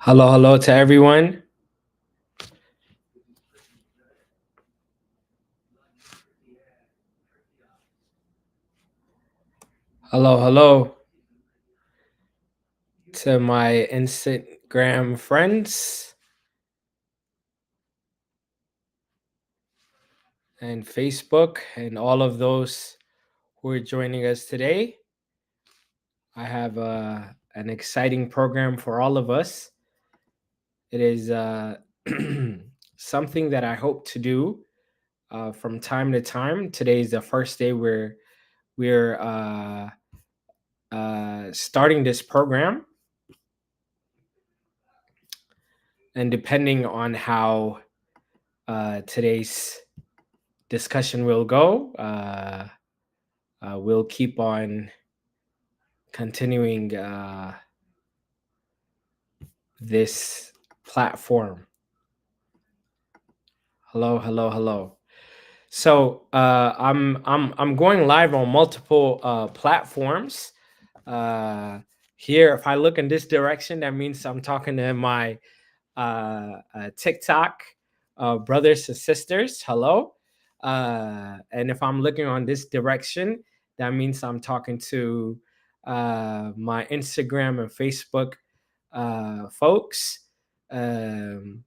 Hello, hello to everyone. Hello, hello to my Instagram friends and Facebook and all of those who are joining us today. I have an exciting program for all of us. It is something that I hope to do from time to time. Today is the first day where we're starting this program, and depending on how today's discussion will go, we'll keep on continuing this platform. Hello, hello, hello. So I'm going live on multiple platforms. Here, if I look in this direction, that means I'm talking to my TikTok brothers and sisters. Hello. And if I'm looking on this direction, that means I'm talking to my Instagram and Facebook folks. Um,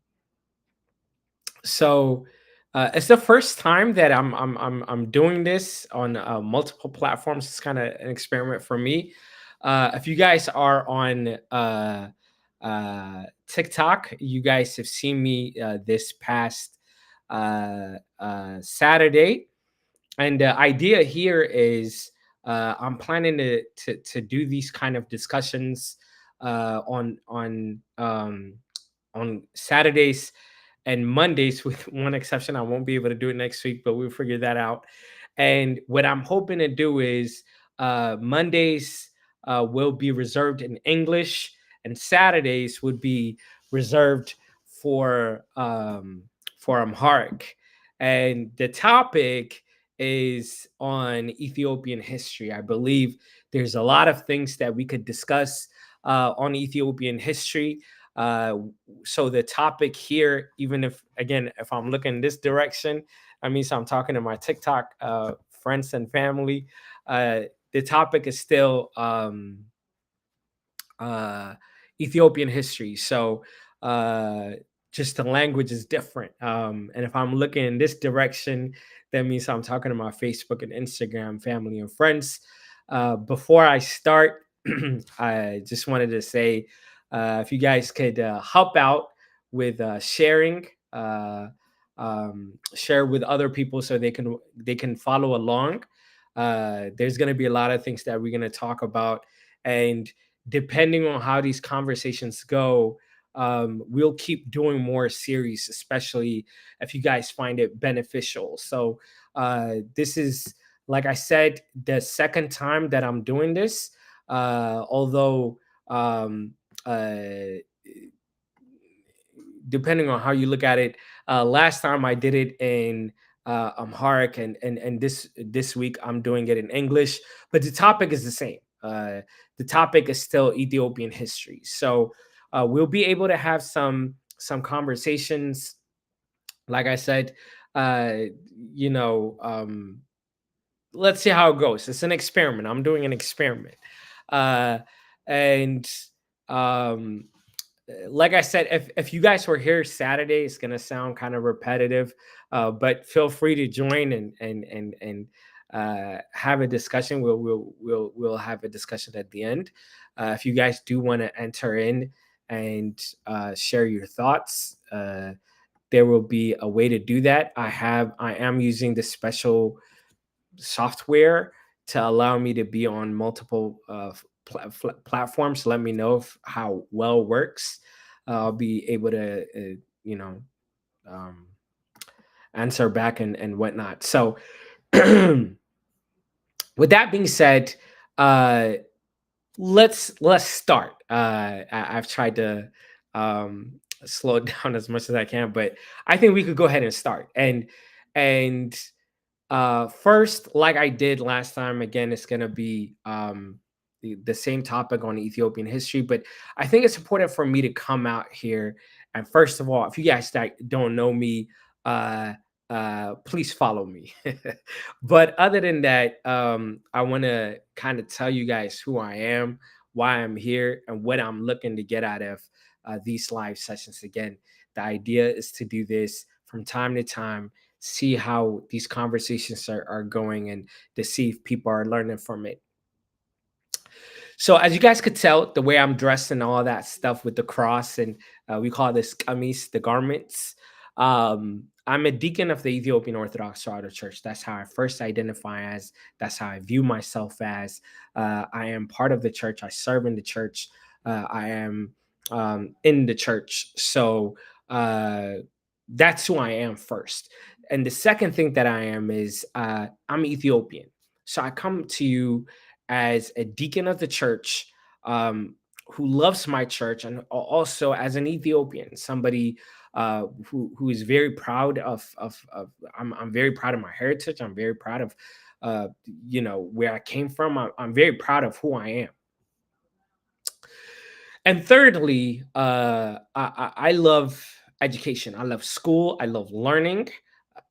so it's the first time that I'm doing this on multiple platforms. It's kind of an experiment for me. If you guys are on TikTok, you guys have seen me this past Saturday, and the idea here is I'm planning to do these kind of discussions on Saturdays and Mondays, with one exception. I won't be able to do it next week, but we'll figure that out. And what I'm hoping to do is Mondays will be reserved in English, and Saturdays would be reserved for Amharic. And the topic is on Ethiopian history. I believe there's a lot of things that we could discuss on Ethiopian history. Uh, so the topic here, even if again, if I'm looking this direction, I mean, so I'm talking to my TikTok friends and family. The topic is still uh, Ethiopian history. So uh, just the language is different. And if I'm looking in this direction, that means I'm talking to my Facebook and Instagram family and friends. Before I start, I just wanted to say if you guys could help out with sharing. Share with other people so they can follow along. There's going to be a lot of things that we're going to talk about, and depending on how these conversations go, we'll keep doing more series, especially if you guys find it beneficial. So this is, like I said, the second time that I'm doing this. Although depending on how you look at it, last time I did it in Amharic, and this week I'm doing it in English, but the topic is the same. The topic is still Ethiopian history, so we'll be able to have some conversations. Like I said, uh, you know, let's see how it goes. It's an experiment. I'm doing an experiment, uh, and um, like I said, if you guys were here Saturday, it's gonna sound kind of repetitive, but feel free to join and have a discussion. We'll have a discussion at the end. If you guys do want to enter in and share your thoughts, there will be a way to do that. I am using the special software to allow me to be on multiple platforms. Let me know how well it works. I'll be able to, you know, um, answer back and whatnot. So, with that being said, uh, let's start. I've tried to slow it down as much as I can, but I think we could go ahead and start. And first, like I did last time, again, it's gonna be the same topic on Ethiopian history. But I think it's important for me to come out here. And first of all, if you guys that don't know me, uh, please follow me. But other than that, I want to kind of tell you guys who I am, why I'm here, and what I'm looking to get out of these live sessions. Again, the idea is to do this from time to time, see how these conversations are going, and to see if people are learning from it. So as you guys could tell, the way I'm dressed and all that stuff with the cross, and we call this kamis, the garments. I'm a deacon of the Ethiopian Orthodox Church. That's how I first identify as. That's how I view myself as. I am part of the church. I serve in the church. I am in the church. So that's who I am first. And the second thing that I am is I'm Ethiopian. So I come to you as a deacon of the church, who loves my church, and also as an Ethiopian, somebody who is very proud of I'm very proud of my heritage. I'm very proud of where I came from. I'm very proud of who I am. And thirdly, I love education. I love school. I love learning.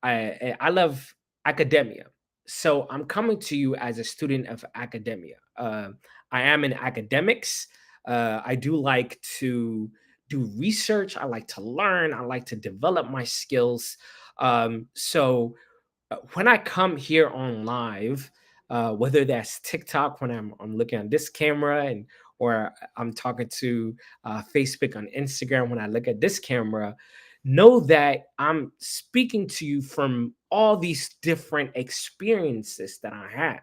I love academia. So I'm coming to you as a student of academia. I am in academics. I do like to do research. I like to learn. I like to develop my skills. So when I come here on live, whether that's TikTok when I'm looking on this camera, and or I'm talking to Facebook on Instagram when I look at this camera, know that I'm speaking to you from all these different experiences that I have.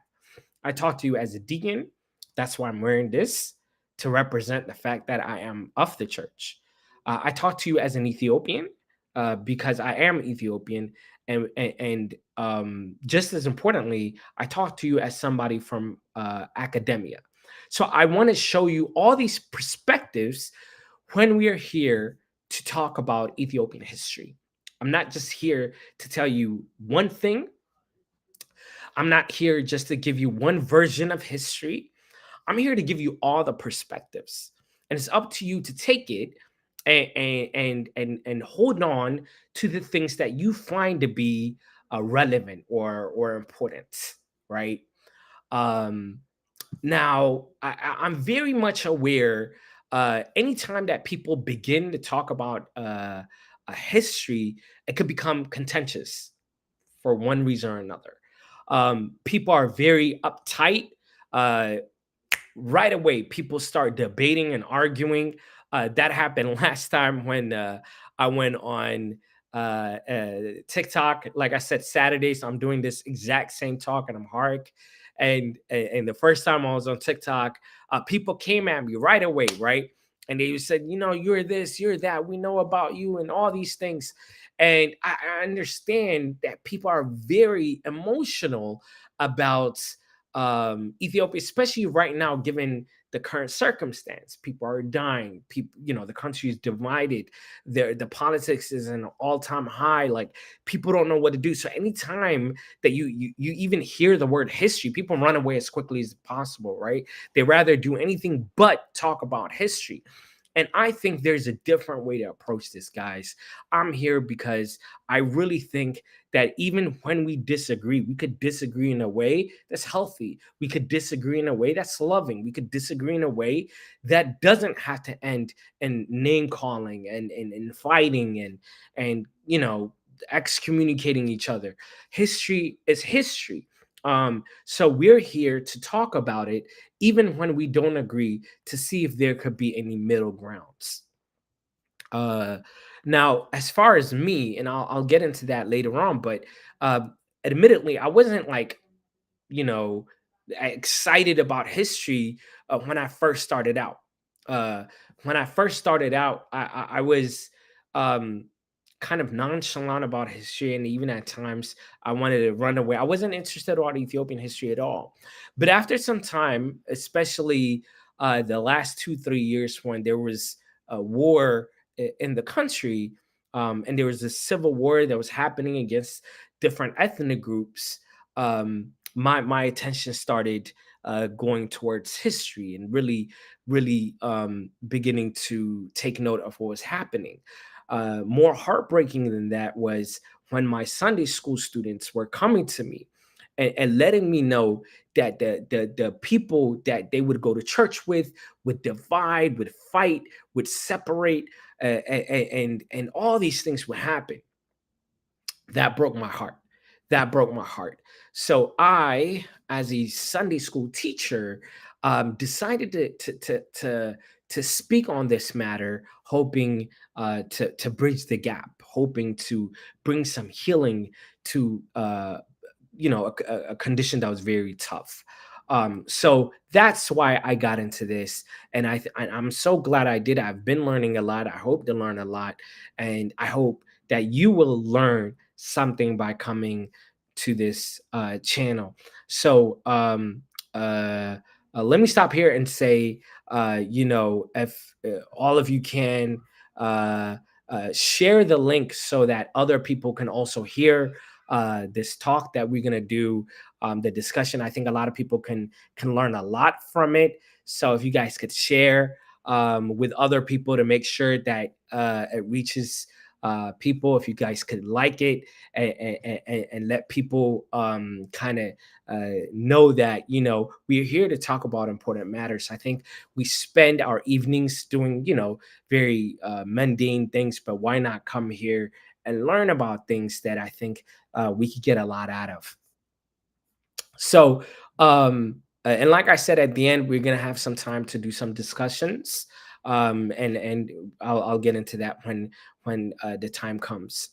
I talk to you as a deacon. That's why I'm wearing this, to represent the fact that I am of the church. I talk to you as an Ethiopian because I am Ethiopian, and just as importantly, I talk to you as somebody from academia. So I want to show you all these perspectives when we are here to talk about Ethiopian history. I'm not just here to tell you one thing. I'm not here just to give you one version of history. I'm here to give you all the perspectives, and it's up to you to take it and hold on to the things that you find to be relevant or important, right? Um, Now, I'm very much aware. Anytime that people begin to talk about a history, it could become contentious for one reason or another. People are very uptight. Uh, right away, people start debating and arguing. That happened last time when I went on TikTok. Like I said, Saturdays, I'm doing this exact same talk in Amharic. And the first time I was on TikTok, people came at me right away, right? And they said, you're this, you're that. We know about you and all these things. And I understand that people are very emotional about Ethiopia, especially right now, given the current circumstance. People are dying. People, the country is divided. The politics is an all-time high. Like, people don't know what to do. So anytime that you even hear the word history, people run away as quickly as possible, right? They rather do anything but talk about history. And I think there's a different way to approach this, guys. I'm here because I really think that even when we disagree, we could disagree in a way that's healthy. We could disagree in a way that's loving. We could disagree in a way that doesn't have to end in name calling and fighting and excommunicating each other. History is history. So we're here to talk about it, even when we don't agree, to see if there could be any middle grounds. Uh, Now, as far as me, and I'll get into that later on, but uh, admittedly, I wasn't like you know, excited about history when I first started out. Uh, when I first started out, I was um, kind of nonchalant about history, and even at times I wanted to run away. I wasn't interested about Ethiopian history at all. But after some time, especially the last 2 3 years, when there was a war in the country, and there was a civil war that was happening against different ethnic groups. My attention started going towards history and really beginning to take note of what was happening. More heartbreaking than that was when my Sunday school students were coming to me and letting me know that the people that they would go to church with would divide, would fight, would separate, and all these things would happen. That broke my heart. That broke my heart. So I, as a Sunday school teacher, decided to speak on this matter, hoping to bridge the gap, hoping to bring some healing to a condition that was very tough. So that's why I got into this, and I'm so glad I did. I've been learning a lot. I hope to learn a lot, and I hope that you will learn something by coming to this channel. So let me stop here and say, if all of you can share the link so that other people can also hear this talk that we're gonna do, the discussion. I think a lot of people can learn a lot from it. So if you guys could share with other people to make sure that it reaches people, if you guys could like it and let people kind of know that we're here to talk about important matters. I think we spend our evenings doing very mundane things, but why not come here and learn about things that I think we could get a lot out of. So, and like I said at the end, we're gonna have some time to do some discussions, and I'll get into that when the time comes.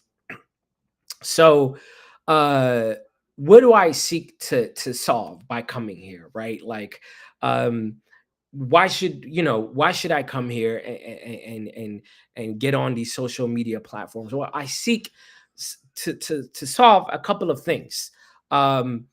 So, uh, what do I seek to solve by coming here? Right, like, um, why should I come here and get on these social media platforms? Well, I seek to solve a couple of things. um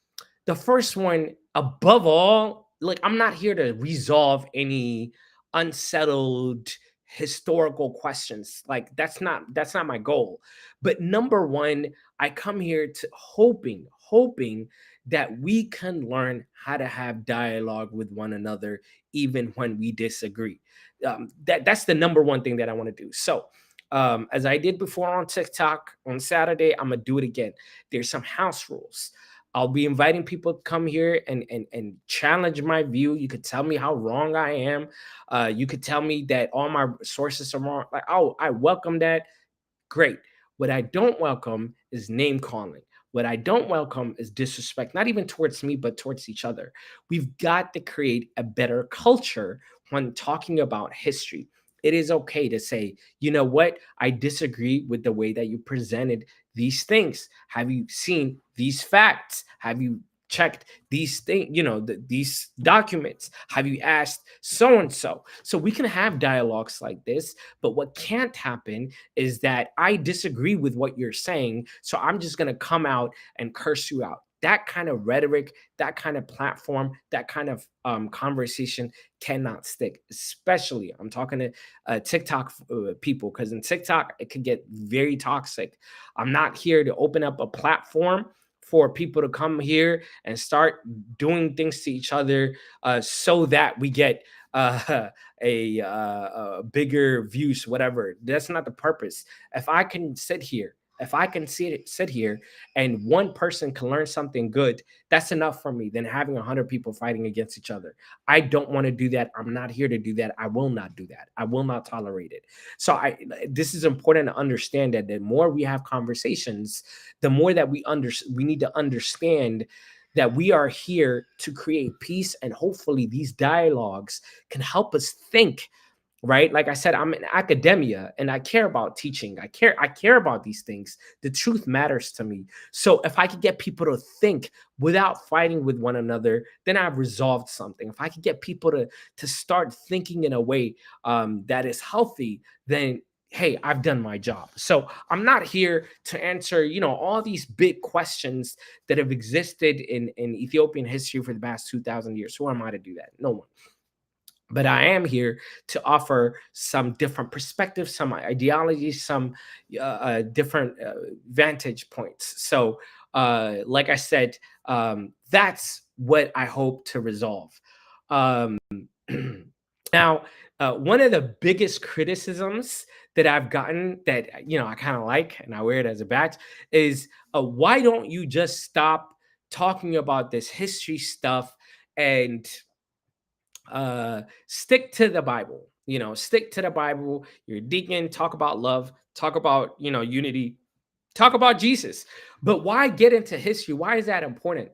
the first one, above all, like, I'm not here to resolve any unsettled historical questions. Like, that's not my goal. But number one, I come here to hoping that we can learn how to have dialogue with one another even when we disagree. That's the number one thing that I want to do. So, as I did before on TikTok on Saturday, I'm gonna do it again. There's some house rules. I'll be inviting people to come here and challenge my view. You could tell me how wrong I am. You could tell me that all my sources are wrong. Like, oh, I welcome that. Great. What I don't welcome is name calling. What I don't welcome is disrespect, not even towards me, but towards each other. We've got to create a better culture when talking about history. It is okay to say, you know what, I disagree with the way that you presented these things. Have you seen these facts? Have you checked these things, these documents? Have you asked so and so? So we can have dialogues like this, but what can't happen is that I disagree with what you're saying, so I'm just going to come out and curse you out. That kind of rhetoric, that kind of platform, that kind of conversation cannot stick. Especially, I'm talking to TikTok people, because in TikTok it could get very toxic. I'm not here to open up a platform for people to come here and start doing things to each other so that we get bigger views, whatever. That's not the purpose. If I can sit here, if I can sit here and one person can learn something good, that's enough for me than having 100 people fighting against each other. I don't want to do that. I'm not here to do that. I will not do that. I will not tolerate it. So this is important to understand, that the more we have conversations, the more that we need to understand that we are here to create peace, and hopefully these dialogues can help us think. Right, like I said, I'm in academia and I care about teaching. I care about these things. The truth matters to me. So if I could get people to think without fighting with one another, then I've resolved something. If I could get people to start thinking in a way that is healthy, then hey, I've done my job. So I'm not here to answer all these big questions that have existed in Ethiopian history for the past 2,000 years. Who am I to do that? No one. But I am here to offer some different perspectives, some ideologies, some different vantage points. So Like I said, that's what I hope to resolve. Um, now, one of the biggest criticisms that I've gotten that I kind of like and I wear it as a badge is why don't you just stop talking about this history stuff and stick to the Bible? Stick to the Bible. You're a deacon. Talk about love. Talk about unity. Talk about Jesus. But why get into history? Why is that important?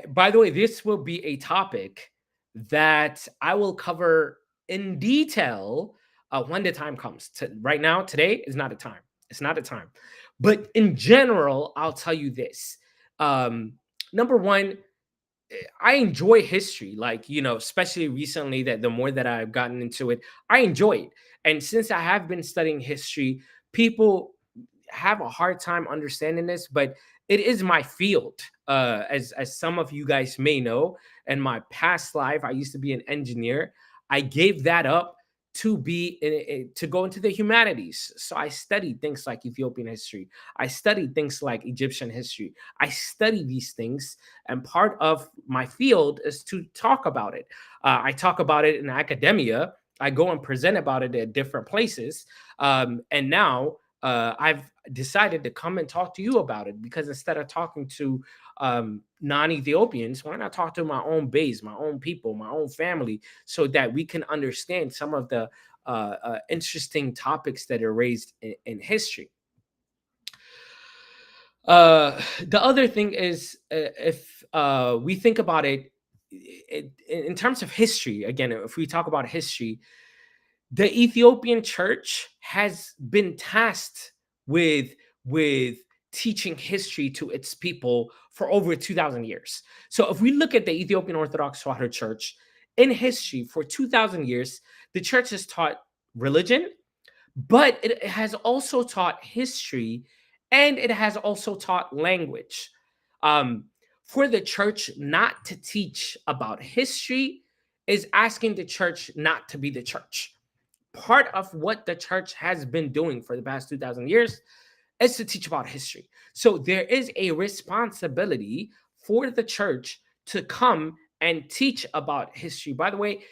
By the way, this will be a topic that I will cover in detail when the time comes. Right now, today is not a time. It's not a time. But in general, I'll tell you this. Um, Number one, I enjoy history, like, especially recently, that the more that I've gotten into it, I enjoy it. And since I have been studying history, people have a hard time understanding this, but it is my field. As some of you guys may know, in my past life, I used to be an engineer. I gave that up to go into the humanities. So I studied things like Ethiopian history. I studied things like Egyptian history. I study these things, and part of my field is to talk about it. I talk about it in academia. I go and present about it at different places. And now I've decided to come and talk to you about it, because instead of talking to non-Ethiopians, why not talk to my own base, my own people, my own family, so that we can understand some of the interesting topics that are raised in history. The other thing is, if we think about it, in terms of history, again, if we talk about history, the Ethiopian church has been tasked with with teaching history to its people for over 2,000 years. So if we look at the Ethiopian Orthodox Tewahedo Church in history for 2,000 years, the church has taught religion, but it has also taught history, and it has also taught language. Um, for the church not to teach about history is asking the church not to be the church. Part of what the church has been doing for the past 2,000 years is to teach about history. So there is a responsibility for the church to come and teach about history. By the way,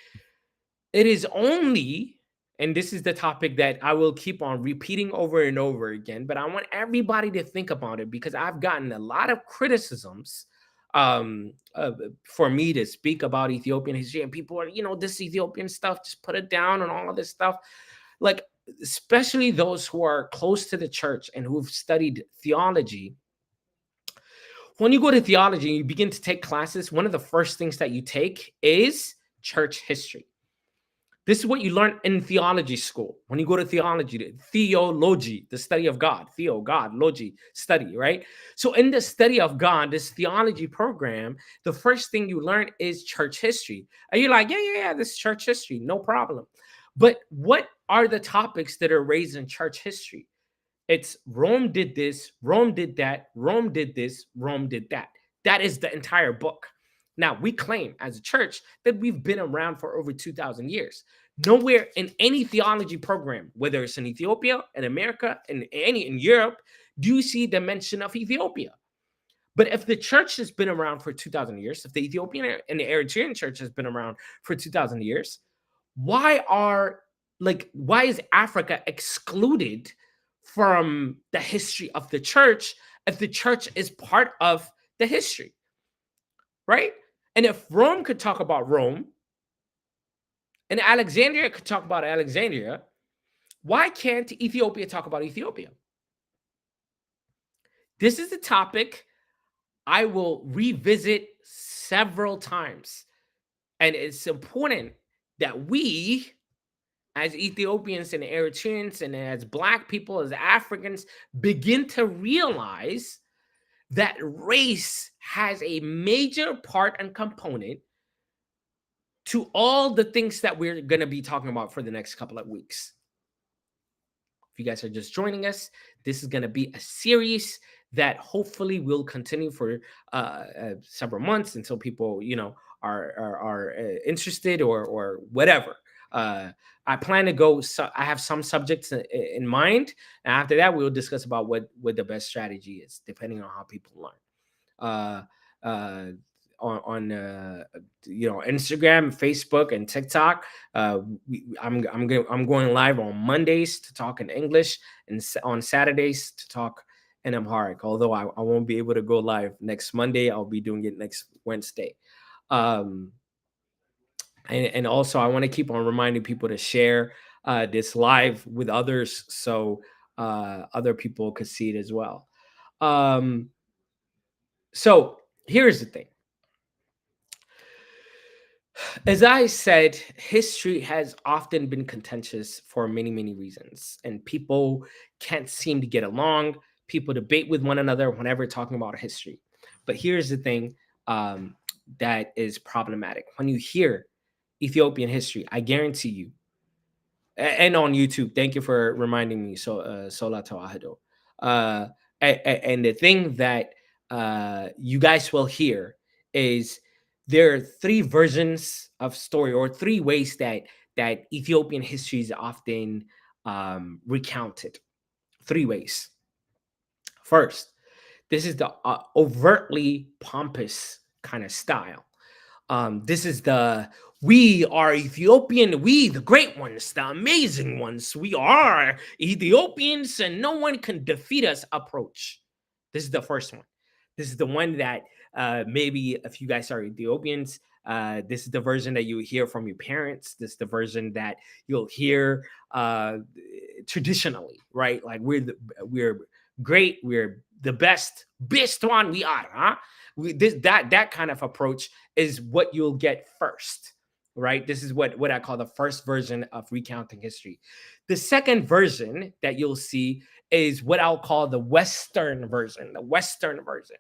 it is only, and this is the topic that I will keep on repeating over and over again, but I want everybody to think about it, because I've gotten a lot of criticisms for me to speak about Ethiopian history, and people are, this Ethiopian stuff, just put it down, and all of this stuff. Like, especially those who are close to the church and who've studied theology. When you go to theology and you begin to take classes, one of the first things that you take is church history. This is what you learn in theology school. When you go to theology, theology, the study of God, theo, God, logi, study, right? So in the study of God, this theology program, the first thing you learn is church history. And you're like, yeah, this is church history, no problem. But what are the topics that are raised in church history? It's Rome did this, Rome did that, Rome did this, Rome did that. That is the entire book. Now, we claim as a church that we've been around for over 2,000 years. Nowhere in any theology program, whether it's in Ethiopia, in America, in Europe, do you see the mention of Ethiopia. But if the church has been around for 2,000 years, if the Ethiopian and the Eritrean church has been around for 2,000 years, why is Africa excluded from the history of the church if the church is part of the history, right? And if Rome could talk about Rome and Alexandria could talk about Alexandria, why can't Ethiopia talk about Ethiopia? This is a topic I will revisit several times. And it's important that we, as Ethiopians and Eritreans and as Black people, as Africans, begin to realize that race has a major part and component to all the things that we're going to be talking about for the next couple of weeks. If you guys are just joining us, this is going to be a series that hopefully will continue for several months until people, are interested or whatever. Uh, I plan to go. So I have some subjects in mind, and after that, we'll discuss about what the best strategy is, depending on how people learn. Uh, uh, on Instagram, Facebook, and TikTok. I'm going live on Mondays to talk in English, and on Saturdays to talk in Amharic. Although I won't be able to go live next Monday, I'll be doing it next Wednesday. Um, and also I want to keep on reminding people to share this live with others, so other people could see it as well. Um, so here's the thing. As I said, history has often been contentious for many, many reasons, and people can't seem to get along. People debate with one another whenever talking about history. But here's the thing, that is problematic. When you hear Ethiopian history, I guarantee you, and on YouTube, thank you for reminding me. So, Sola Tawahado. Uh, and the thing that you guys will hear is there are three versions of story, or three ways that Ethiopian history is often recounted. Three ways. First, this is the overtly pompous kind of style. This is the we are Ethiopian, we the great ones, the amazing ones. We are Ethiopians, and no one can defeat us approach. This is the first one. This is the one that maybe if you guys are Ethiopians, this is the version that you hear from your parents. This is the version that you'll hear traditionally, right? Like we're great, we're the best one we are, huh? That kind of approach is what you'll get first, right? This is what I call the first version of recounting history. The second version that you'll see is what I'll call the Western version. The Western version.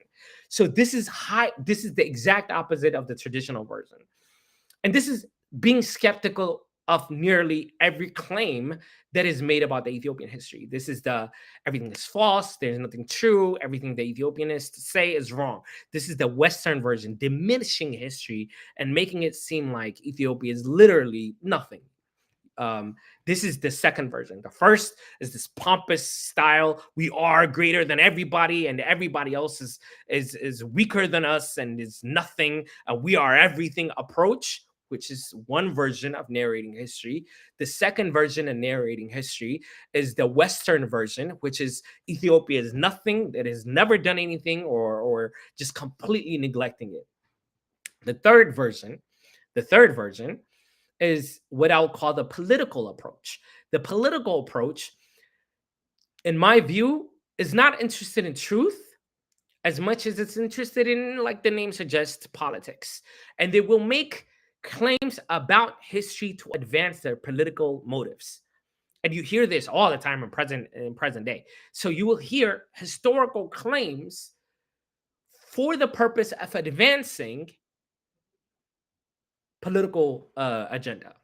So this is high. This is the exact opposite of the traditional version, and this is being skeptical of nearly every claim that is made about the Ethiopian history. This is the everything is false, there's nothing true, everything the Ethiopianists say is wrong. This is the Western version, diminishing history and making it seem like Ethiopia is literally nothing. um, this is the second version. The first is this pompous style. We are greater than everybody, and everybody else is weaker than us and is nothing. We are everything approach, which is one version of narrating history. The second version of narrating history is the Western version, which is Ethiopia is nothing, that has never done anything, or just completely neglecting it. The third version is what I'll call the political approach. The political approach, in my view, is not interested in truth as much as it's interested in, like the name suggests, politics. And they will make claims about history to advance their political motives. And you hear this all the time in present day. So you will hear historical claims for the purpose of advancing political agenda.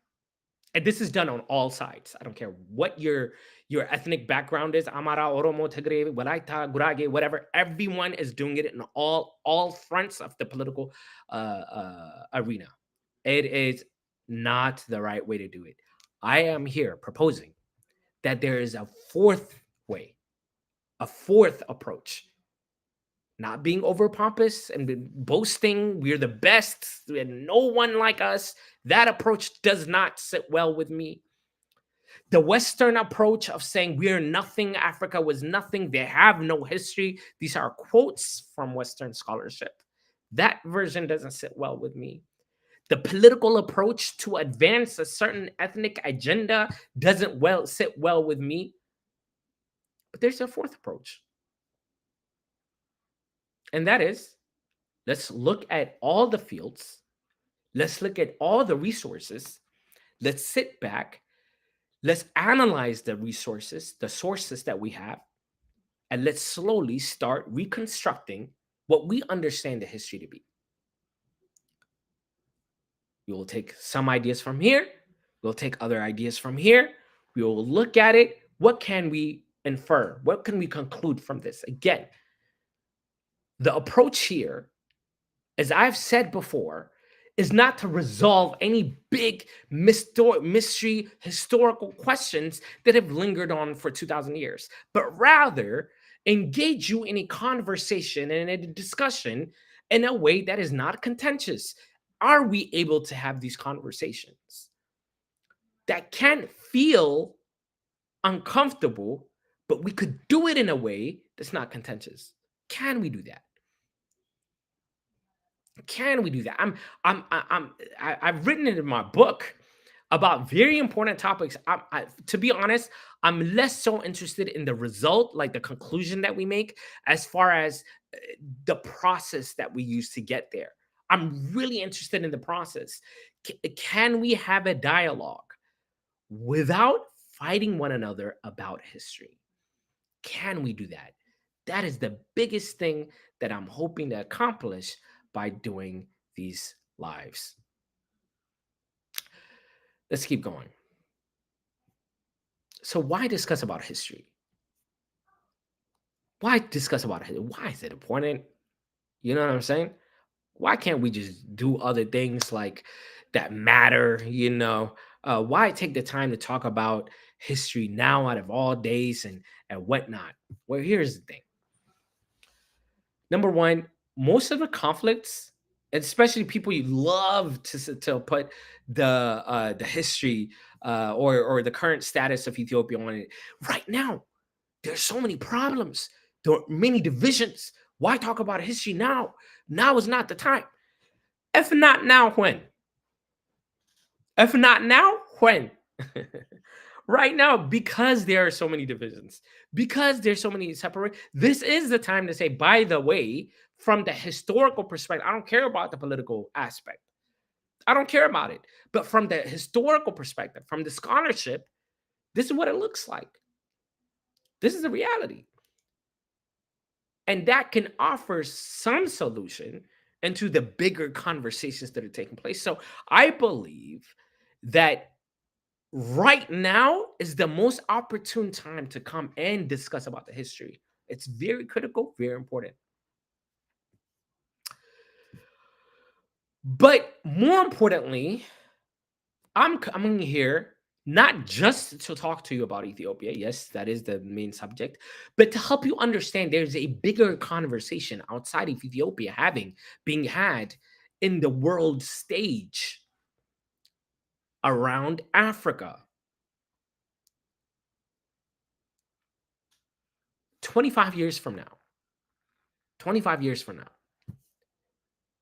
And this is done on all sides. I don't care what your ethnic background is, Amara, Oromo, Tigray, Walaita, Gurage, whatever. Everyone is doing it in all fronts of the political arena. It is not the right way to do it. I am here proposing that there is a fourth way, a fourth approach. Not being over pompous and boasting we're the best and no one like us. That approach does not sit well with me. The Western approach of saying we're nothing, Africa was nothing, they have no history. These are quotes from Western scholarship. That version doesn't sit well with me. The political approach to advance a certain ethnic agenda doesn't sit well with me. But there's a fourth approach. And that is, let's look at all the fields. Let's look at all the resources. Let's sit back. Let's analyze the resources, the sources that we have, and let's slowly start reconstructing what we understand the history to be. We will take some ideas from here. We'll take other ideas from here. We will look at it. What can we infer? What can we conclude from this? Again, the approach here, as I've said before, is not to resolve any big mystery historical questions that have lingered on for 2,000 years, but rather engage you in a conversation and a discussion in a way that is not contentious. Are we able to have these conversations that can feel uncomfortable, but we could do it in a way that's not contentious? Can we do that? Can we do that? I've written it in my book about very important topics. To be honest, I'm less so interested in the result, like the conclusion that we make, as far as the process that we use to get there. I'm really interested in the process. Can we have a dialogue without fighting one another about history? Can we do that? That is the biggest thing that I'm hoping to accomplish by doing these lives. Let's keep going. So, why discuss about history? Why discuss about it? Why is it important? You know what I'm saying? Why can't we just do other things like that matter? Why take the time to talk about history now out of all days and whatnot? Well, here's the thing. Number one, most of the conflicts, especially people you love to put the history or the current status of Ethiopia on it. Right now, there's so many problems. There are many divisions. Why talk about history now? Now is not the time. If not now, when? If not now, when? Right now, because there are so many divisions, because there's so many separate, this is the time to say, by the way, from the historical perspective, I don't care about the political aspect. I don't care about it. But from the historical perspective, from the scholarship, this is what it looks like. This is the reality. And that can offer some solution into the bigger conversations that are taking place. So I believe that right now is the most opportune time to come and discuss about the history. It's very critical, very important. But more importantly, I'm coming here not just to talk to you about Ethiopia. Yes, that is the main subject, but to help you understand there's a bigger conversation outside of Ethiopia being had in the world stage around Africa. 25 years from now, 25 years from now,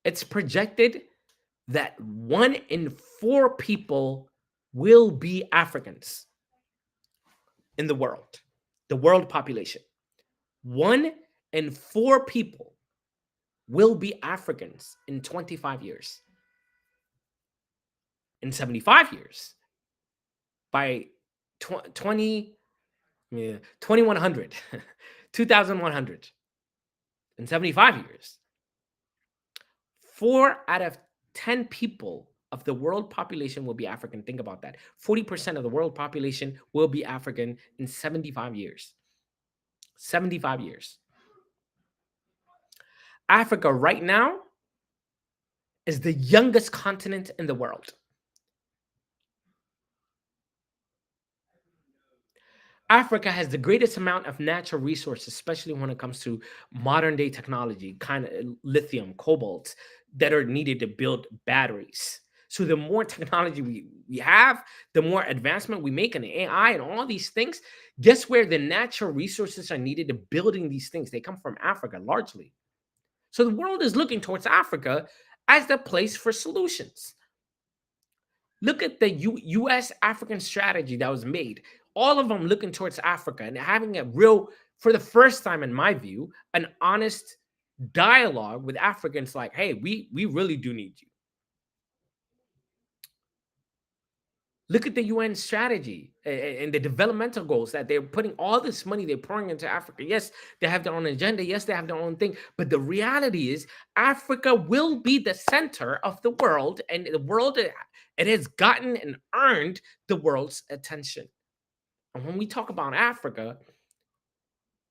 it's projected that 1 in 4 people will be Africans in the world population. 1 in 4 people will be Africans in 25 years. In 75 years, by 2100, 2100, in 75 years, 4 out of 10 people of the world population will be African. Think about that. 40% of the world population will be African in 75 years. 75 years. Africa right now is the youngest continent in the world. Africa has the greatest amount of natural resources, especially when it comes to modern day technology, kind of lithium, cobalt, that are needed to build batteries. So the more technology we have, the more advancement we make in AI and all these things. Guess where the natural resources are needed to building these things? They come from Africa largely. So the world is looking towards Africa as the place for solutions. Look at the U.S. African strategy that was made. All of them looking towards Africa and having a real, for the first time in my view, an honest dialogue with Africans like, hey, we really do need you. Look at the UN strategy and the developmental goals that they're putting all this money they're pouring into Africa. Yes, they have their own agenda. Yes, they have their own thing. But the reality is, Africa will be the center of the world, and the world, it has gotten and earned the world's attention. And when we talk about Africa,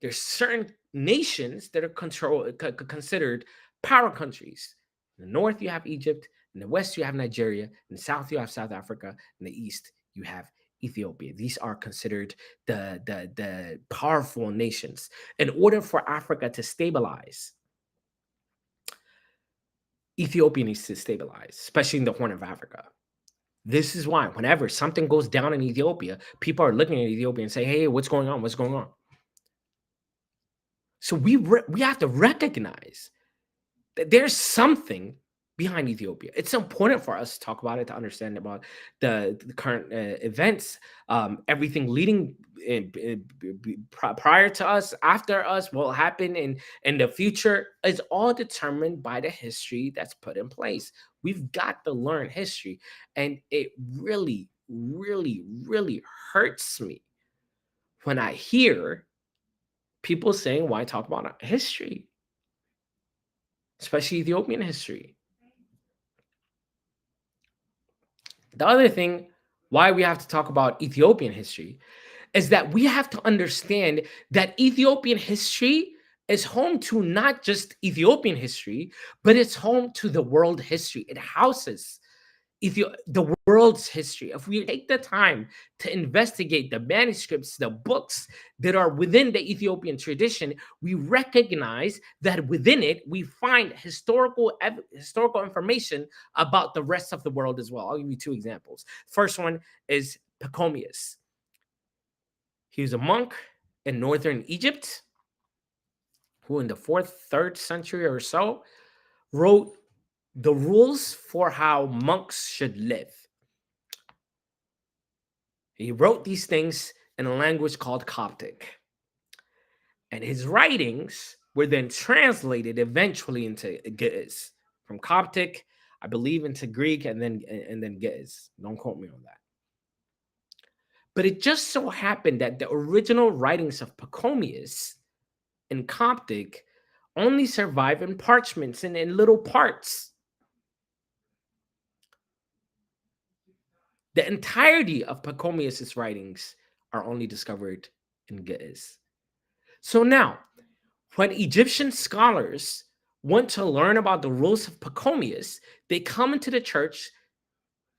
there's certain nations that are considered power countries. In the north, you have Egypt. In the west, you have Nigeria. In the south, you have South Africa. In the east, you have Ethiopia. These are considered the powerful nations. In order for Africa to stabilize, Ethiopia needs to stabilize, especially in the Horn of Africa. This is why whenever something goes down in Ethiopia, people are looking at Ethiopia and say, "Hey, what's going on? What's going on?" So we have to recognize that there's something behind Ethiopia. It's important for us to talk about it, to understand about the current events, everything leading prior to us, after us, what will happen in the future is all determined by the history that's put in place. We've got to learn history, and it really, really, really hurts me when I hear people saying, "Why talk about history?" Especially Ethiopian history. The other thing why we have to talk about Ethiopian history is that we have to understand that Ethiopian history is home to not just Ethiopian history, but it's home to the world history. It houses the world's history. If we take the time to investigate the manuscripts, the books that are within the Ethiopian tradition, we recognize that within it we find historical information about the rest of the world as well. I'll give you two examples. First one is Pachomius. He was a monk in northern Egypt who, in the 3rd century or so, wrote the rules for how monks should live. He wrote these things in a language called Coptic. And his writings were then translated eventually into Ge'ez. From Coptic, I believe, into Greek, and then Ge'ez. Don't quote me on that. But it just so happened that the original writings of Pachomius in Coptic only survive in parchments and in little parts. The entirety of Pachomius' writings are only discovered in Ge'ez. So now, when Egyptian scholars want to learn about the rules of Pachomius, they come into the church,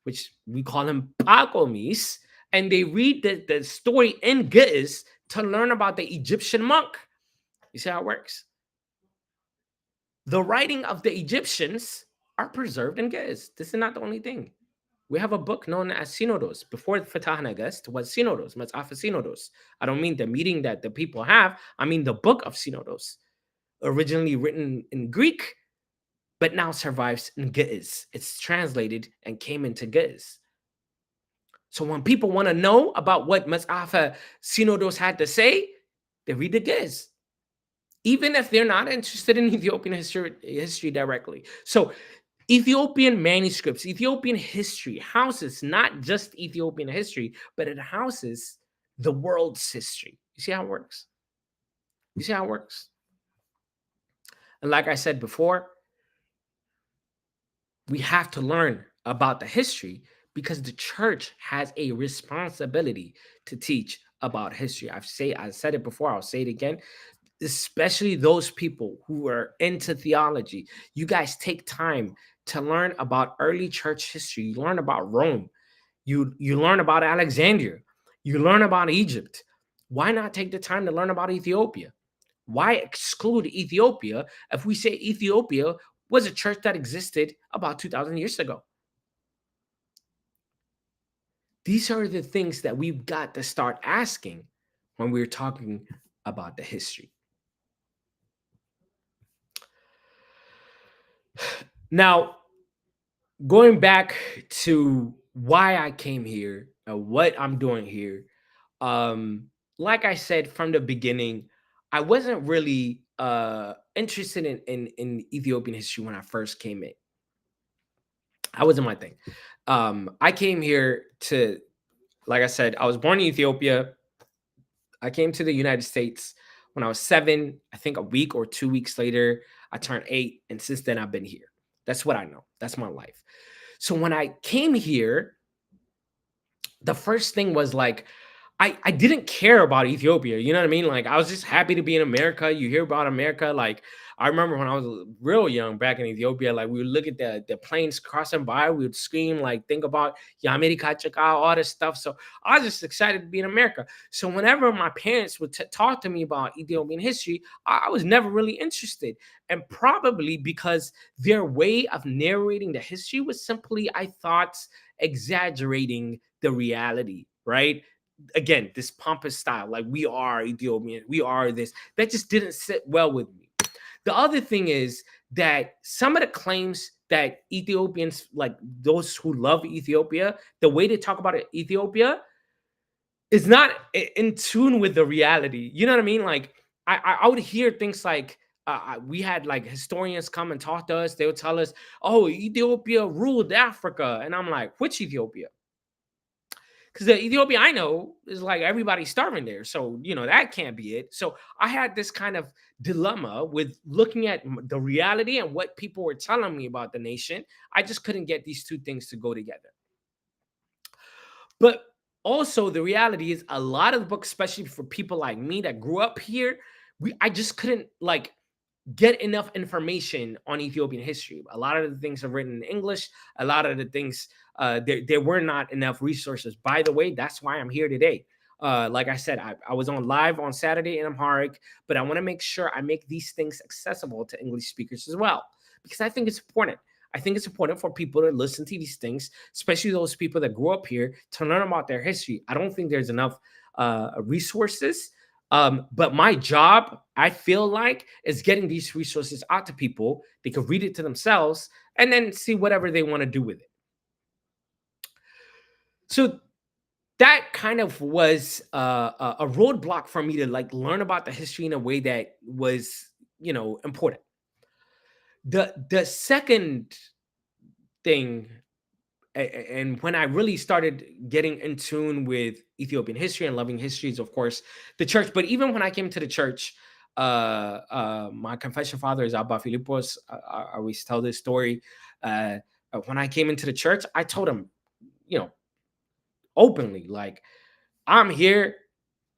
which we call him Pachomis, and they read the story in Ge'ez to learn about the Egyptian monk. You see how it works? The writing of the Egyptians are preserved in Ge'ez. This is not the only thing. We have a book known as Synodos. Before Fatah Nagast was Synodos, Matzaf Synodos. I don't mean the meeting that the people have. I mean the book of Synodos, originally written in Greek, but now survives in Ge'ez. It's translated and came into Ge'ez. So when people want to know about what Matzaf Synodos had to say, they read the Ge'ez, even if they're not interested in Ethiopian history directly. So Ethiopian manuscripts, Ethiopian history houses not just Ethiopian history, but it houses the world's history. You see how it works? You see how it works? And like I said before, we have to learn about the history because the church has a responsibility to teach about history. I said it before, I'll say it again. Especially those people who are into theology, you guys take time to learn about early church history. You learn about Rome. You learn about Alexandria. You learn about Egypt. Why not take the time to learn about Ethiopia? Why exclude Ethiopia if we say Ethiopia was a church that existed about 2,000 years ago? These are the things that we've got to start asking when we're talking about the history. Now, going back to why I came here, what I'm doing here, like I said from the beginning, I wasn't really interested in Ethiopian history when I first came in. That wasn't my thing. I came here to, like I said, I was born in Ethiopia. I came to the United States when I was 7. I think a week or 2 weeks later, I turned 8, and since then I've been here. That's what I know. That's my life. So when I came here, the first thing was like, I didn't care about Ethiopia. You know what I mean? Like, I was just happy to be in America. You hear about America. Like, I remember when I was real young back in Ethiopia, like we would look at the planes crossing by, we would scream, like think about Yamerika Chaka, all this stuff. So I was just excited to be in America. So whenever my parents would talk to me about Ethiopian history, I was never really interested. And probably because their way of narrating the history was simply, I thought, exaggerating the reality, right? Again, this pompous style, like we are Ethiopian, we are this, that just didn't sit well with me. The other thing is that some of the claims that Ethiopians, like those who love Ethiopia, the way they talk about Ethiopia is not in tune with the reality. You know what I mean? Like I would hear things like we had like historians come and talk to us. They would tell us, "Oh, Ethiopia ruled Africa," and I'm like, "Which Ethiopia?" Because the Ethiopia I know is like everybody's starving there. So, that can't be it. So I had this kind of dilemma with looking at the reality and what people were telling me about the nation. I just couldn't get these two things to go together. But also, the reality is a lot of the books, especially for people like me that grew up here, I just couldn't like get enough information on Ethiopian history. A lot of the things are written in English. A lot of the things, there were not enough resources. By the way, that's why I'm here today. Like I said, I was on live on Saturday in Amharic, but I want to make sure I make these things accessible to English speakers as well, because I think it's important. I think it's important for people to listen to these things, especially those people that grew up here, to learn about their history. I don't think there's enough resources. But my job, I feel like, is getting these resources out to people. They could read it to themselves and then see whatever they want to do with it. So that kind of was a roadblock for me to like learn about the history in a way that was, important. The second thing, and when I really started getting in tune with Ethiopian history and loving history is, of course, the church. But even when I came to the church, my confession father is Abba Filipos. I always tell this story. When I came into the church, I told him, openly, like, I'm here.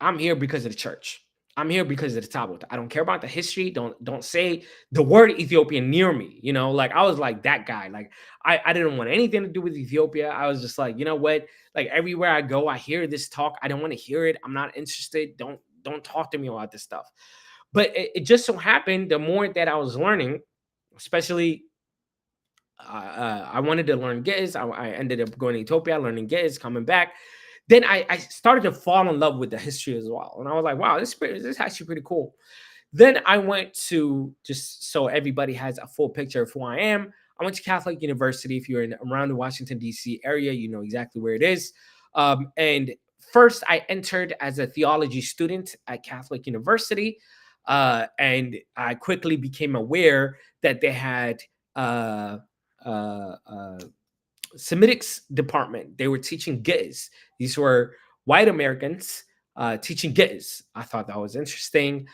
I'm here because of the church. I'm here because of the tablet. I don't care about the history. Don't say the word Ethiopian near me. Like I was like that guy. Like I didn't want anything to do with Ethiopia. I was just like, you know what? Like everywhere I go, I hear this talk. I don't want to hear it. I'm not interested. Don't talk to me about this stuff. But it just so happened the more that I was learning, especially I wanted to learn Ge'ez. I ended up going to Ethiopia, learning Ge'ez, coming back. Then I started to fall in love with the history as well. And I was like, wow, this is actually pretty cool. Then I went to, just so everybody has a full picture of who I am, I went to Catholic University. If you're around the Washington, D.C. area, you know exactly where it is. And first, I entered as a theology student at Catholic University. And I quickly became aware that they had uh, uh, Semitics department. They were teaching Ge'ez. These were white Americans teaching Ge'ez. I thought that was interesting.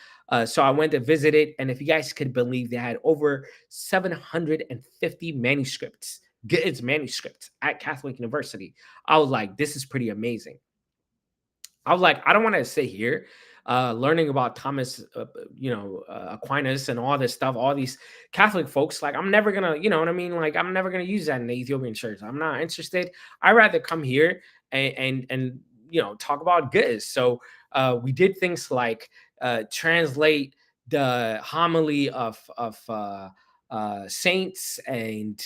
So I went to visit it. And if you guys could believe, they had over 750 manuscripts, Ge'ez manuscripts at Catholic University. I was like, this is pretty amazing. I was like, I don't want to sit here learning about Thomas, Aquinas and all this stuff, all these Catholic folks. Like, I'm never gonna, you know what I mean? Like, I'm never gonna use that in the Ethiopian church. I'm not interested. I'd rather come here and talk about Ge'ez. So we did things like translate the homily of saints, and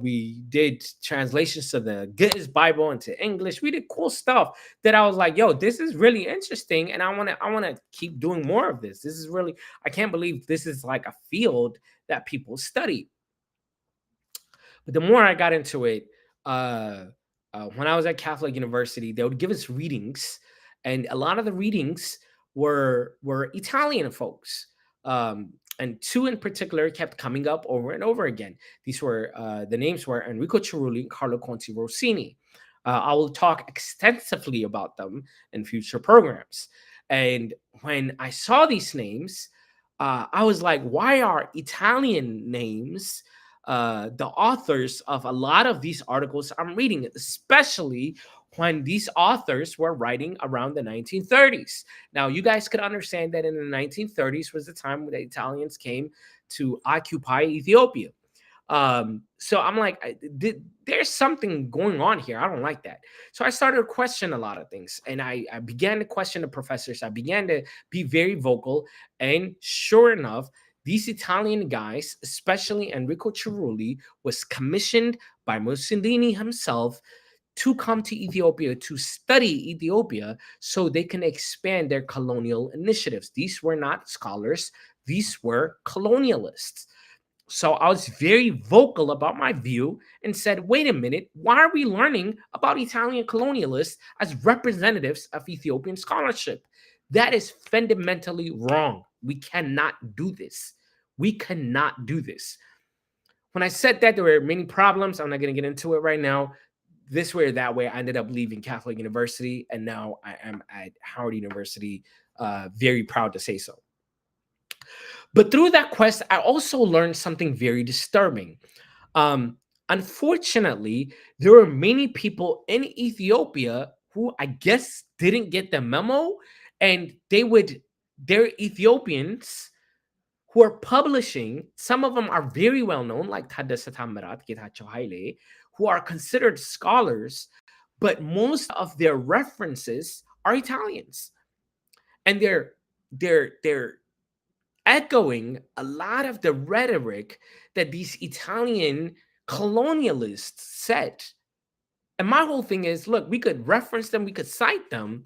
we did translations of the Ge'ez Bible into English. We did cool stuff that I was like, yo, this is really interesting. And I want to keep doing more of this. This is really, I can't believe this is like a field that people study. But the more I got into it, when I was at Catholic University, they would give us readings, and a lot of the readings were Italian folks. And two in particular kept coming up over and over again. These were the names were Enrico Cerulli and Carlo Conti Rossini. I will talk extensively about them in future programs. And when I saw these names, I was like, why are Italian names the authors of a lot of these articles I'm reading, especially when these authors were writing around the 1930s. Now, you guys could understand that in the 1930s was the time when the Italians came to occupy Ethiopia. So I'm like, there's something going on here. I don't like that. So I started to question a lot of things, and I began to question the professors. I began to be very vocal, and sure enough, these Italian guys, especially Enrico Cerulli, was commissioned by Mussolini himself to come to Ethiopia to study Ethiopia so they can expand their colonial initiatives. These were not scholars, these were colonialists. So I was very vocal about my view and said, wait a minute, why are we learning about Italian colonialists as representatives of Ethiopian scholarship? That is fundamentally wrong. We cannot do this. We cannot do this. When I said that, there were many problems. I'm not going to get into it right now. This way or that way, I ended up leaving Catholic University, and now I am at Howard University. Very proud to say so. But through that quest, I also learned something very disturbing. Unfortunately, there were many people in Ethiopia who I guess didn't get the memo, and they're Ethiopians who are publishing. Some of them are very well known, like Taddasa Tamirat, Getachew Haile, who are considered scholars, but most of their references are Italians, and they're echoing a lot of the rhetoric that these Italian colonialists said. And my whole thing is, look, we could reference them, we could cite them,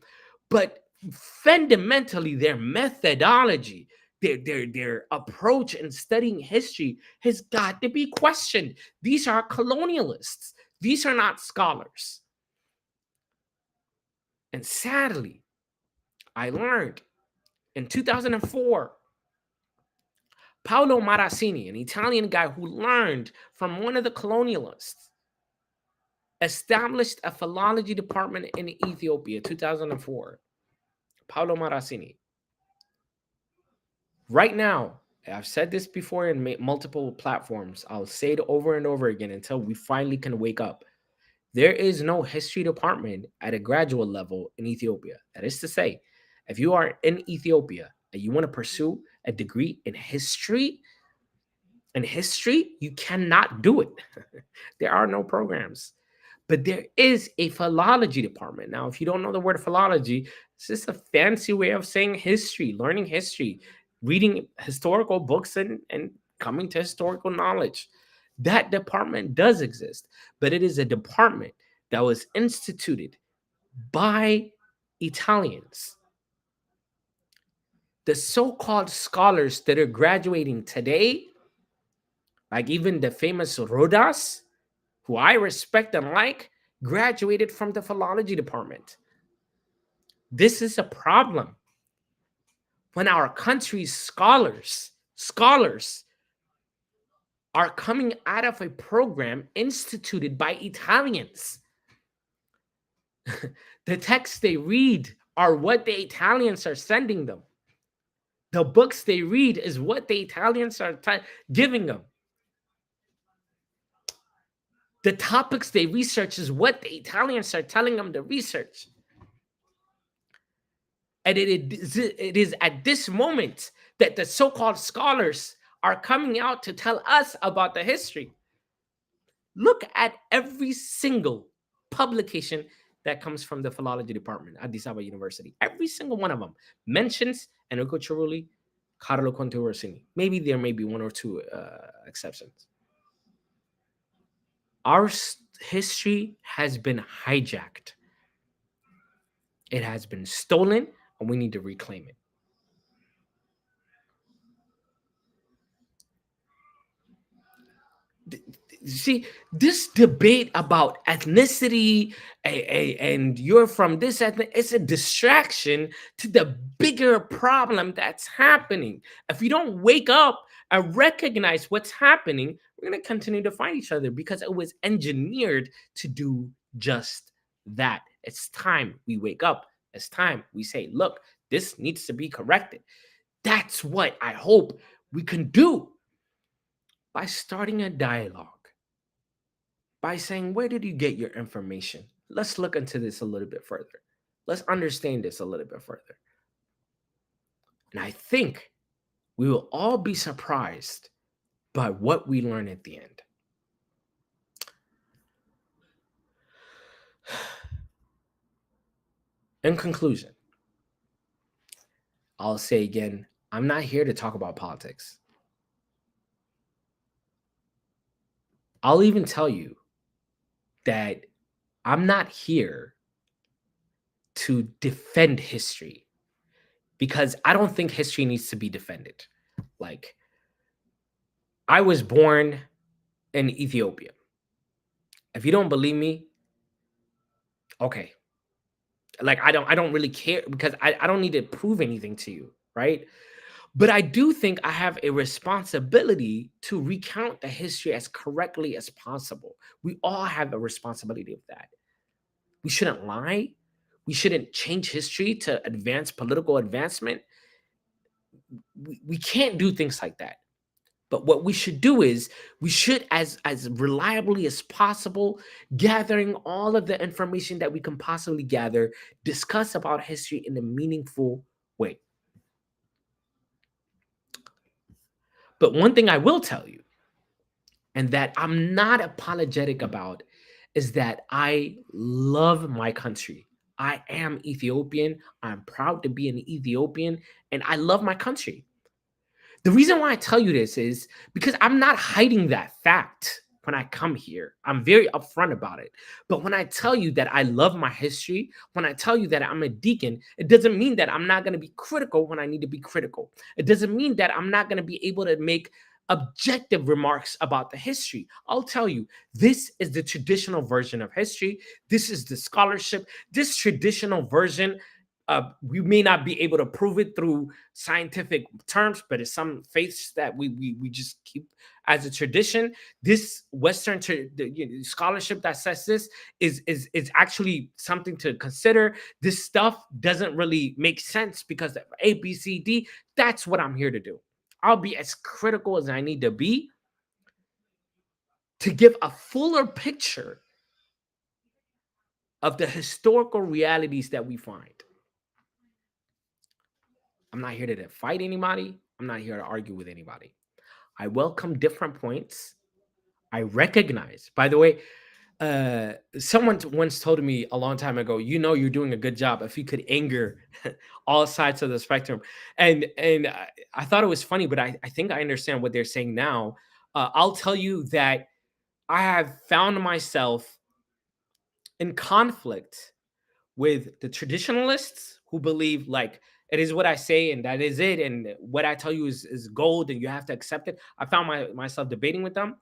but fundamentally their methodology, their approach in studying history has got to be questioned. These are colonialists. These are not scholars. And sadly, I learned in 2004, Paolo Marassini, an Italian guy who learned from one of the colonialists, established a philology department in Ethiopia, 2004. Paolo Marassini. Right now, I've said this before in multiple platforms. I'll say it over and over again until we finally can wake up. There is no history department at a graduate level in Ethiopia. That is to say, if you are in Ethiopia and you want to pursue a degree in history, you cannot do it. There are no programs. But there is a philology department. Now, if you don't know the word philology, it's just a fancy way of saying history, learning history, reading historical books and coming to historical knowledge. That department does exist, but it is a department that was instituted by Italians. The so-called scholars that are graduating today, like even the famous Rodas, who I respect and like, graduated from the philology department. This is a problem. When our country's scholars are coming out of a program instituted by Italians. The texts they read are what the Italians are sending them. The books they read is what the Italians are giving them. The topics they research is what the Italians are telling them to research. And it is at this moment that the so-called scholars are coming out to tell us about the history. Look at every single publication that comes from the philology department at Addis Ababa University. Every single one of them mentions Enrico Cerulli, Carlo Conte Orsini. Maybe there may be one or two exceptions. Our history has been hijacked. It has been stolen, and we need to reclaim it. See, this debate about ethnicity and you're from this ethnic, it's a distraction to the bigger problem that's happening. If we don't wake up and recognize what's happening, we're going to continue to fight each other because it was engineered to do just that. It's time we wake up. It's time we say, look, this needs to be corrected. That's what I hope we can do by starting a dialogue. By saying, where did you get your information? Let's look into this a little bit further. Let's understand this a little bit further. And I think we will all be surprised by what we learn at the end. In conclusion, I'll say again, I'm not here to talk about politics. I'll even tell you that I'm not here to defend history because I don't think history needs to be defended. Like, I was born in Ethiopia. If you don't believe me, okay. Like, I don't really care because I don't need to prove anything to you, right? But I do think I have a responsibility to recount the history as correctly as possible. We all have a responsibility of that. We shouldn't lie. We shouldn't change history to advance political advancement. We can't do things like that. But what we should do is we should, as reliably as possible, gathering all of the information that we can possibly gather, discuss about history in a meaningful way. But one thing I will tell you, and that I'm not apologetic about, is that I love my country. I am Ethiopian. I'm proud to be an Ethiopian, and I love my country. The reason why I tell you this is because I'm not hiding that fact when I come here. I'm very upfront about it. But when I tell you that I love my history, when I tell you that I'm a deacon, it doesn't mean that I'm not going to be critical when I need to be critical. It doesn't mean that I'm not going to be able to make objective remarks about the history. I'll tell you, this is the traditional version of history. This is the scholarship. This traditional version, we may not be able to prove it through scientific terms, but it's some faiths that we just keep as a tradition. This Western scholarship that says this is actually something to consider. This stuff doesn't really make sense because of A, B, C, D. That's what I'm here to do. I'll be as critical as I need to be to give a fuller picture of the historical realities that we find. I'm not here to fight anybody. I'm not here to argue with anybody. I welcome different points. I recognize, by the way, someone once told me a long time ago, you're doing a good job if you could anger all sides of the spectrum. And I thought it was funny, but I think I understand what they're saying now. I'll tell you that I have found myself in conflict with the traditionalists who believe like it is what I say and that is it, and what I tell you is gold and you have to accept it. I found myself debating with them.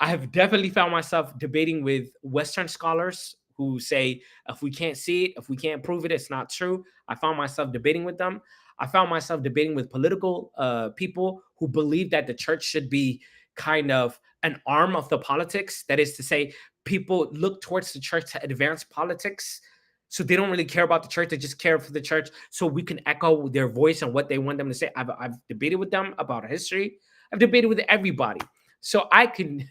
I have definitely found myself debating with Western scholars who say if we can't see it, if we can't prove it, it's not true. I found myself debating with them. I found myself debating with political people who believe that the church should be kind of an arm of the politics. That is to say, people look towards the church to advance politics. So they don't really care about the church. They just care for the church so we can echo their voice and what they want them to say. I've debated with them about history. I've debated with everybody. So I can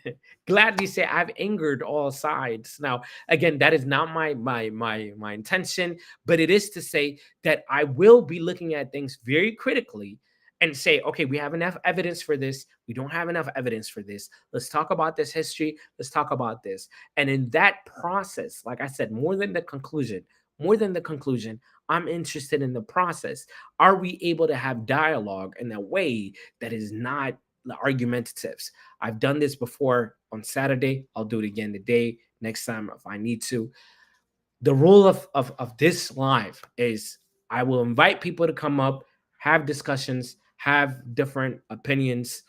gladly say I've angered all sides. Now, again, that is not my intention, but it is to say that I will be looking at things very critically and say, okay, we have enough evidence for this. We don't have enough evidence for this. Let's talk about this history. Let's talk about this. And in that process, like I said, more than the conclusion, I'm interested in the process. Are we able to have dialogue in a way that is not argumentatives? I've done this before on Saturday. I'll do it again today, next time if I need to. The rule of this live is I will invite people to come up, have discussions, have different opinions.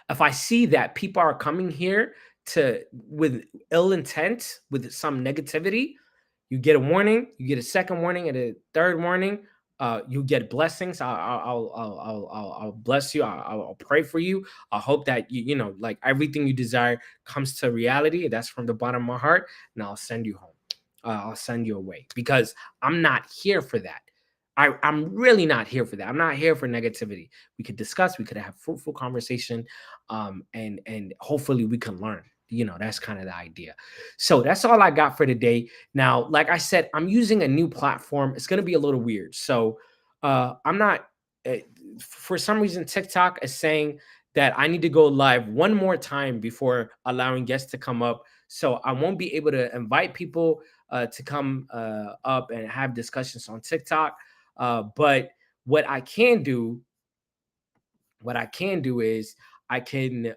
If I see that people are coming here to with ill intent, with some negativity, you get a warning, you get a second warning, and a third warning. You get blessings. I'll bless you. I'll pray for you. I hope that like everything you desire comes to reality. That's from the bottom of my heart, and I'll send you home. I'll send you away because I'm not here for that. I'm really not here for that. I'm not here for negativity. We could discuss. We could have fruitful conversation, and hopefully we can learn. that's kind of the idea. So that's all I got for today. Now, like I said, I'm using a new platform. It's going to be a little weird. So I'm not, uh, for some reason, TikTok is saying that I need to go live one more time before allowing guests to come up. So I won't be able to invite people to come up and have discussions on TikTok. But what I can do, is I can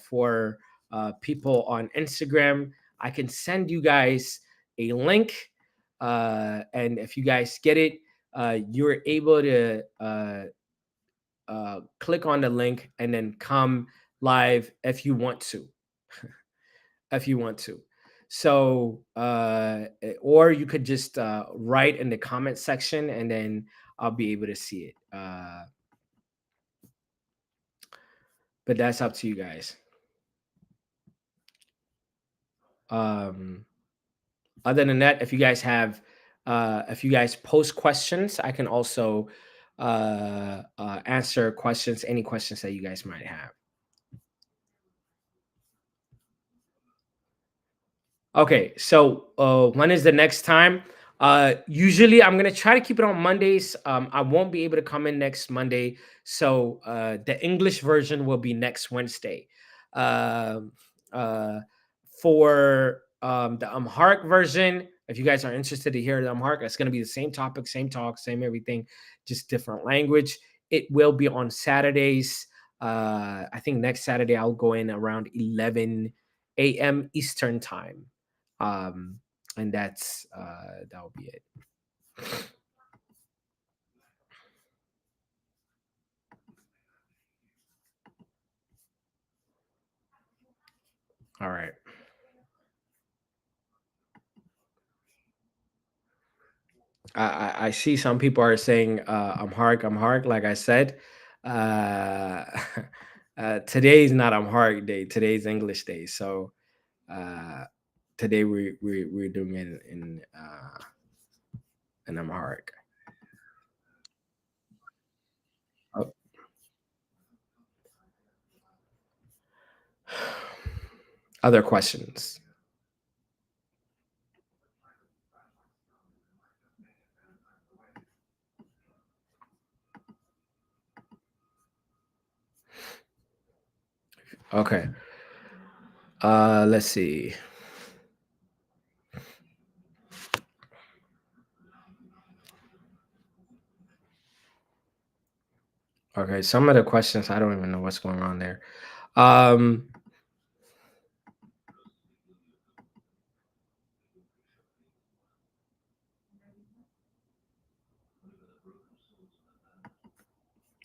for people on Instagram, I can send you guys a link, and if you guys get it, you're able to click on the link and then come live if you want to. If you want to. So, or you could just write in the comment section and then I'll be able to see it. But that's up to you guys. Um, Other than that, if you guys post questions, I can also answer questions, any questions that you guys might have. Okay, so when is the next time? Usually, I'm gonna try to keep it on Mondays. I won't be able to come in next Monday, so the English version will be next Wednesday. Um uh, for the Amharic version, if you guys are interested to hear the Amharic, it's gonna be the same topic, same talk, same everything, just different language. It will be on Saturdays. I think next Saturday I'll go in around 11 a.m. Eastern time. Um, and that will be it. All right. I see some people are saying Amharic. Like I said, uh, today's not Amharic day. Today's English day. So uh, today we're doing it in Amharic. Oh, other questions? Okay. Let's see. Okay, some of the questions I don't even know what's going on there. Um,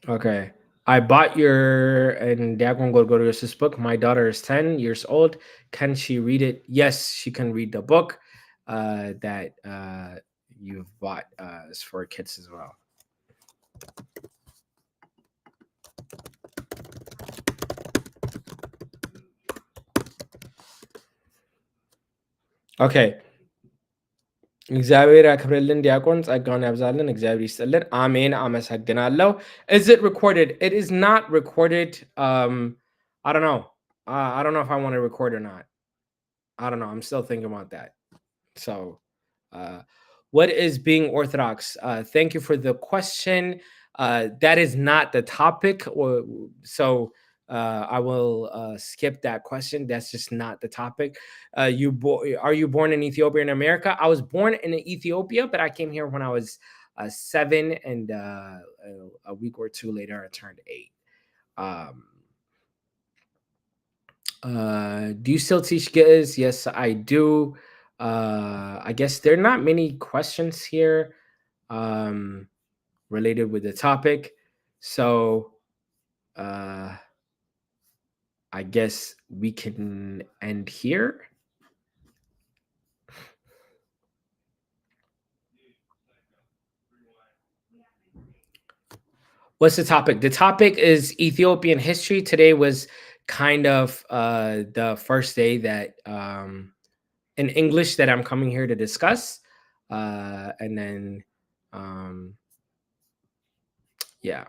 Okay. I bought your and Diagon Gorgorio's book. My daughter is 10 years old. Can she read it? Yes, she can read the book that you've bought is for kids as well. Okay. እግዚአብሔር ያክብርልን ዲያቆን ጸጋውን ያብዛልን እግዚአብሔር ይስጥልን አሜን አመሰግናለሁ is it recorded it is not recorded I don't know I don't know if I want to record or not I don't know I'm still thinking about that. So, uh, what is being Orthodox? Thank you for the question. That is not the topic, so I will skip that question. That's just not the topic. Are you born in Ethiopia in America? I was born in Ethiopia, but I came here when I was 7, and a week or two later, I turned 8. Um, do you still teach kids? Yes, I do. I guess there are not many questions here um, related with the topic. So uh, I guess we can end here. What's the topic? The topic is Ethiopian history. Today was kind of the first day that in English that I'm coming here to discuss. And then, um, yeah.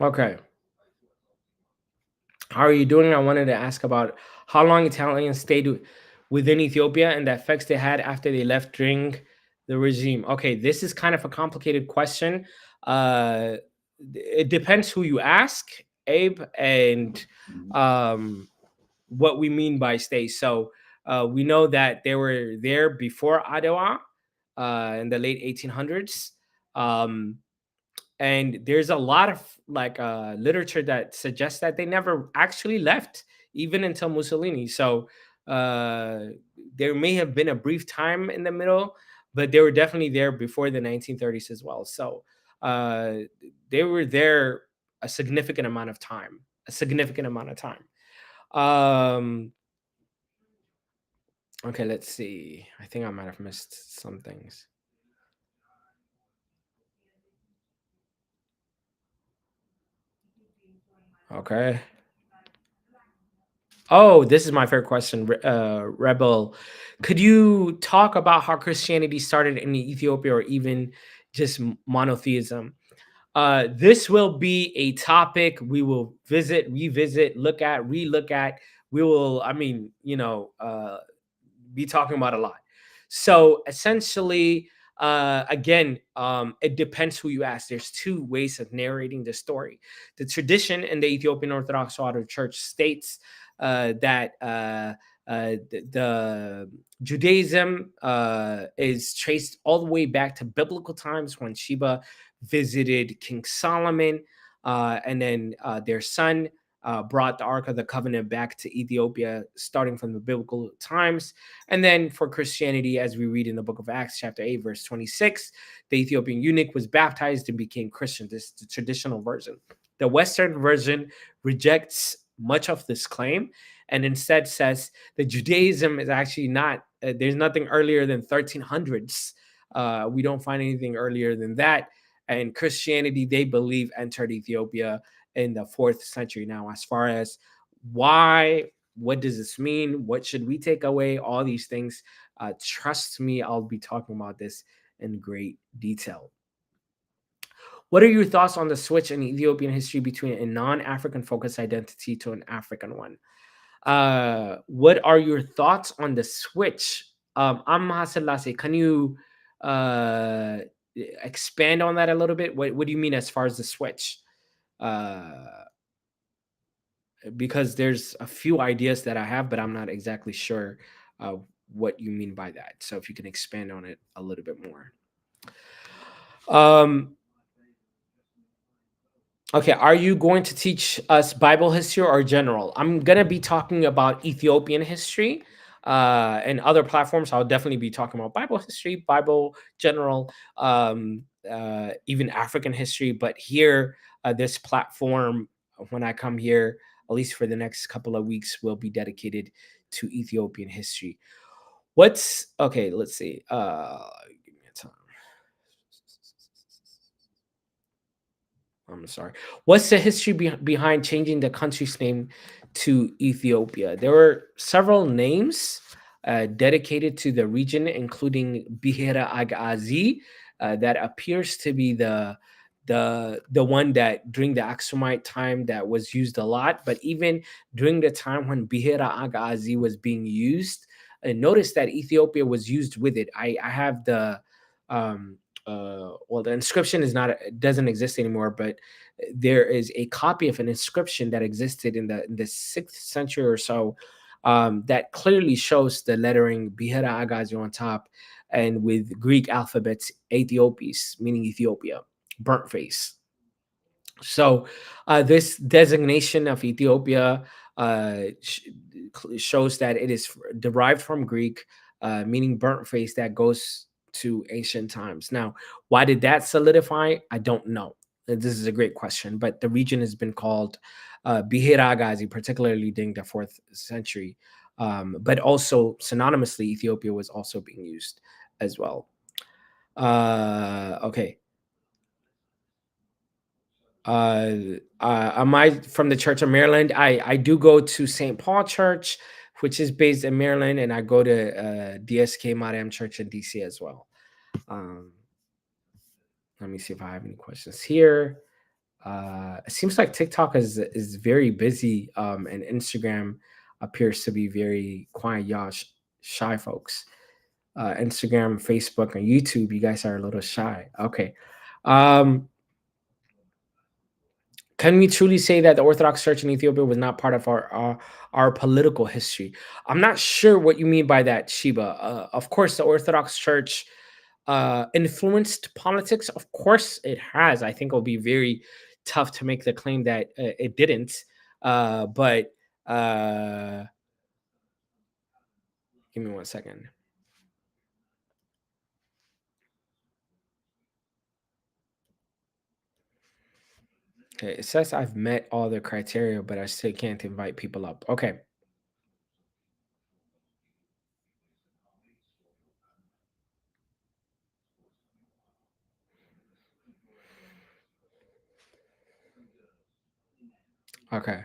Okay. How are you doing? I wanted to ask about how long Italians stayed within Ethiopia and the effects they had after they left during the regime. Okay, this is kind of a complicated question. Uh, it depends who you ask, Abe, and um, what we mean by stay. So we know that they were there before Adwa in the late 1800s. Um, and there's a lot of like literature that suggests that they never actually left even until Mussolini. So uh there may have been a brief time in the middle, but they were definitely there before the 1930s as well. So uh they were there a significant amount of time. um okay, let's see, I think I might have missed some things. Okay. Oh, this is my favorite question, Rebel. Could you talk about how Christianity started in Ethiopia or even just monotheism? This will be a topic we will visit, revisit, look at, relook at. We will, I mean, be talking about a lot. So essentially, again, it depends who you ask. There's two ways of narrating the story. The tradition in the Ethiopian Orthodox Church states that the Judaism is traced all the way back to biblical times when Sheba visited King Solomon, and then their son brought the Ark of the Covenant back to Ethiopia, starting from the biblical times. And then for Christianity, as we read in the book of Acts, chapter 8, verse 26, the Ethiopian eunuch was baptized and became Christian. This is the traditional version. The Western version rejects much of this claim and instead says that Judaism is actually not, there's nothing earlier than 1300s. We don't find anything earlier than that. And Christianity, they believe, entered Ethiopia in the fourth century. Now, as far as why, what does this mean? What should we take away? All these things. Trust me, I'll be talking about this in great detail. What are your thoughts on the switch in Ethiopian history between a non-African focused identity to an African one? What are your thoughts on the switch? Amma Selassie, can you uh, expand on that a little bit? What do you mean as far as the switch? Uh, because there's a few ideas that I have, but I'm not exactly sure uh, what you mean by that. So if you can expand on it a little bit more. Um, okay, are you going to teach us Bible history or general? I'm gonna be talking about Ethiopian history and other platforms. I'll definitely be talking about Bible history, Bible general, even African history. But here, this platform, when I come here, at least for the next couple of weeks, will be dedicated to Ethiopian history. What's okay? Let's see. Give me a time. I'm sorry. What's the history behind changing the country's name to Ethiopia? There were several names dedicated to the region, including Bihera Agazi, that appears to be the one that during the Aksumite time that was used a lot. But even during the time when Bihera Agazi was being used, notice that Ethiopia was used with it. I have the um, well, the inscription is not, it doesn't exist anymore, but there is a copy of an inscription that existed in the 6th century or so, that clearly shows the lettering Bihera Agazi on top, and with Greek alphabets Ethiopis, meaning Ethiopia, burnt face. So this designation of Ethiopia shows that it is derived from Greek, meaning burnt face, that goes to ancient times. Now, why did that solidify? I don't know. This is a great question, but the region has been called Bihiragazi, particularly during the 4th century. But also synonymously, Ethiopia was also being used as well. Okay. Am I from the Church of Maryland? I do go to St. Paul Church, which is based in Maryland, and I go to DSK Mariam Church in DC as well. Um, Let me see if I have any questions here. It seems like TikTok is very busy, and Instagram appears to be very quiet. Y'all shy folks. Instagram, Facebook, and YouTube, you guys are a little shy. Okay. Um, can we truly say that the Orthodox Church in Ethiopia was not part of our political history? I'm not sure what you mean by that, Sheba. Of course, the Orthodox Church influenced politics. Of course, it has. I think it'll be very tough to make the claim that it didn't. But give me 1 second. Okay, it says I've met all the criteria, but I still can't invite people up. Okay. Okay.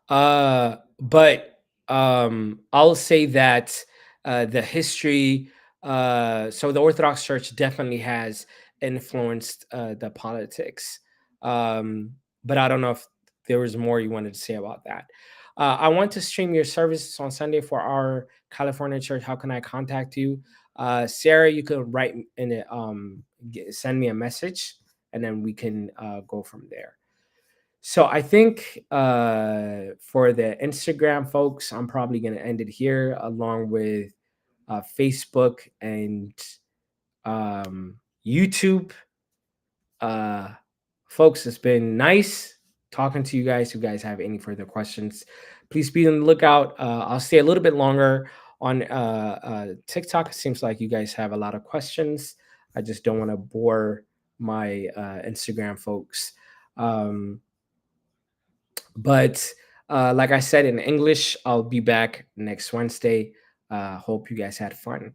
But I'll say that the history, so the Orthodox Church definitely has influenced the politics. But I don't know if there was more you wanted to say about that. I want to stream your services on Sunday for our California church. How can I contact you? Sarah, you can write in it, send me a message, and then we can go from there. So I think for the Instagram folks, I'm probably going to end it here, along with Facebook and YouTube. Uh, Folks, it's been nice talking to you guys. If you guys have any further questions, please be on the lookout. I'll stay a little bit longer on TikTok. It seems like you guys have a lot of questions. I just don't want to bore my Instagram folks. But like I said in English, I'll be back next Wednesday. Hope you guys had fun.